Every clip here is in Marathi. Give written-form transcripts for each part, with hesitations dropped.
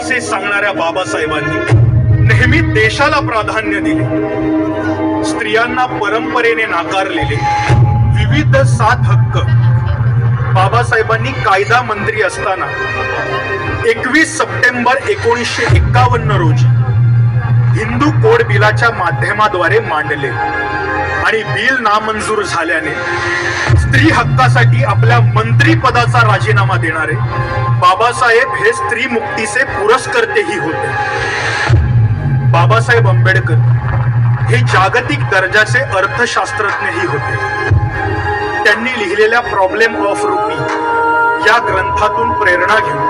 असे सांगणाऱ्या बाबासाहेबांनी नेहमी देशाला प्राधान्य दिले. स्त्रियांना परंपरेने नाकारलेले विविध 7 हक्क बाबासाहेबांनी कायदा मंत्री असताना 21 सप्टेंबर 1951 रोजी हिंदू कोड बिलाच्या माध्यमाद्वारे मांडले आणि बिल नामंजूर झाल्याने स्त्री हक्कासाठी आपल्या मंत्रीपदाचा राजीनामा देणारे बाबासाहेब हे स्त्री मुक्तीचे पुरस्कर्तेही होते. बाबासाहेब आंबेडकर हे जागतिक दर्जाचे अर्थशास्त्रज्ञही होते. त्यांनी लिहिलेल्या प्रॉब्लेम ऑफ रुपी या ग्रंथातून प्रेरणा घेऊन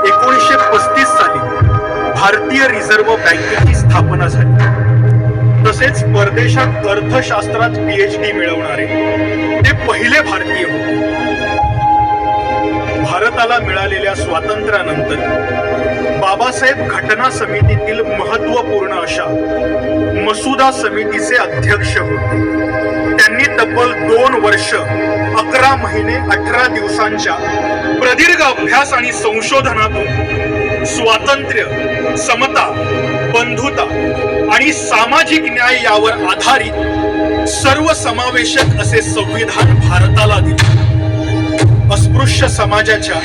1935 साली भारतीय रिझर्व्ह बँकेची स्थापना झाली. तसेच परदेशात अर्थशास्त्रात PhD मिळवणारे ते पहिले भारतीय होते. भारताला मिळालेल्या स्वातंत्र्यानंतर बाबासाहेब घटना समितीतील महत्वपूर्ण अशा मसुदा समितीचे अध्यक्ष होते. त्यांनी तब्बल 2 वर्ष 11 महिने 18 दिवसांच्या प्रदीर्घ अभ्यास आणि संशोधनातून स्वातंत्र्य, समता, बंधुता आणि सामाजिक न्याय यावर आधारित सर्वसमावेशक असे संविधान भारताला दिले. अस्पृश्य समाजाच्या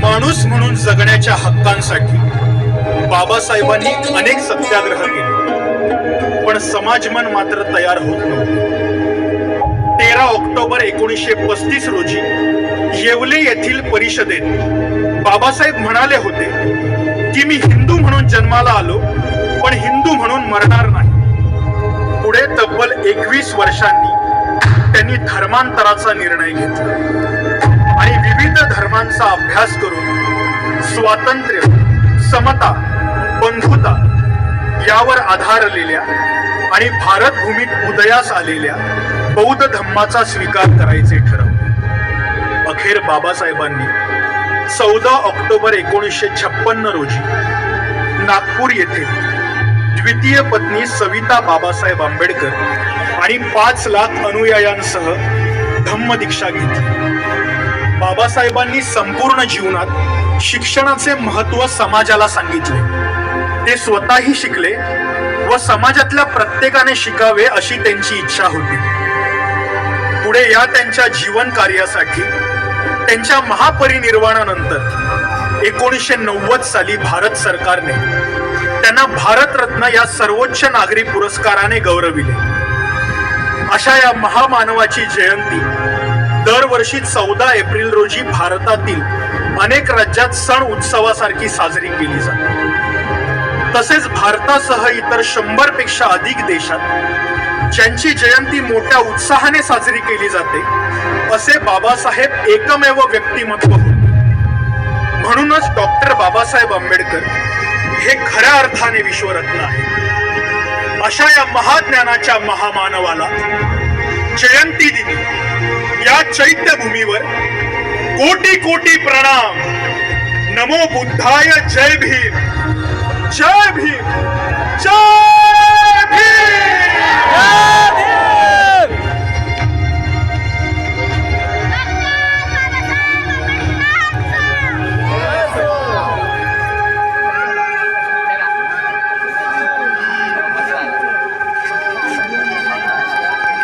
माणूस म्हणून जगण्याच्या हक्कांसाठी बाबासाहेबांनी अनेक सत्याग्रह केले, पण समाजमन मात्र तयार होत नव्हते. 13 ऑक्टोबर 1935 रोजी येवले येथील परिषदेत बाबासाहेब म्हणाले होते की मी हिंदू म्हणून जन्माला आलो, पण हिंदू म्हणून मरणार नाही. पुढे तब्बल 21 वर्षांनी त्यांनी धर्मांतराचा निर्णय घेतला आणि विविध धर्मांचा अभ्यास करून स्वातंत्र्य, समता, बंधुता यावर आधारलेल्या आणि भारत भूमीत उदयास आलेल्या बौद्ध धम्माचा स्वीकार करायचे ठरवले. अखेर बाबासाहेबांनी 14 ऑक्टोबर 1956 रोजी नागपूर येथे द्वितीय पत्नी सविता बाबासाहेब आंबेडकर आणि 5 लाख अनुयायांसह धम्मदीक्षा घेतली. बाबासाहेबांनी संपूर्ण जीवनात शिक्षणाचे महत्त्व समाजाला सांगितले. ते स्वतःही शिकले व समाजातल्या प्रत्येकाने शिकावे अशी त्यांची इच्छा होती. पुढे या त्यांच्या जीवन कार्यासाठी त्यांच्या महापरिनिर्वाणानंतर 1990 साली भारत सरकारने त्यांना भारतरत्न या सर्वोच्च नागरी पुरस्काराने गौरविले. अशा या महामानवाची जयंती दरवर्षी 14 एप्रिल रोजी भारतातील अनेक राज्यात सण उत्सवासारखी साजरी केली जाते. तसेच भारतासह इतर 100 पेक्षा अधिक देशात ज्यांची जयंती मोठ्या उत्साहाने साजरी केली जाते असे बाबासाहेब एकमेव व्यक्तिमत्व होते. म्हणूनच डॉक्टर बाबासाहेब आंबेडकर हे खऱ्या अर्थाने विश्वरत्न आहे. अशा या महाज्ञानाच्या महामानवाला जयंती दिनी या चैत्यभूमीवर कोटी कोटी प्रणाम. नमो बुद्धाय. जय भीम, जय भीम, जय भीम.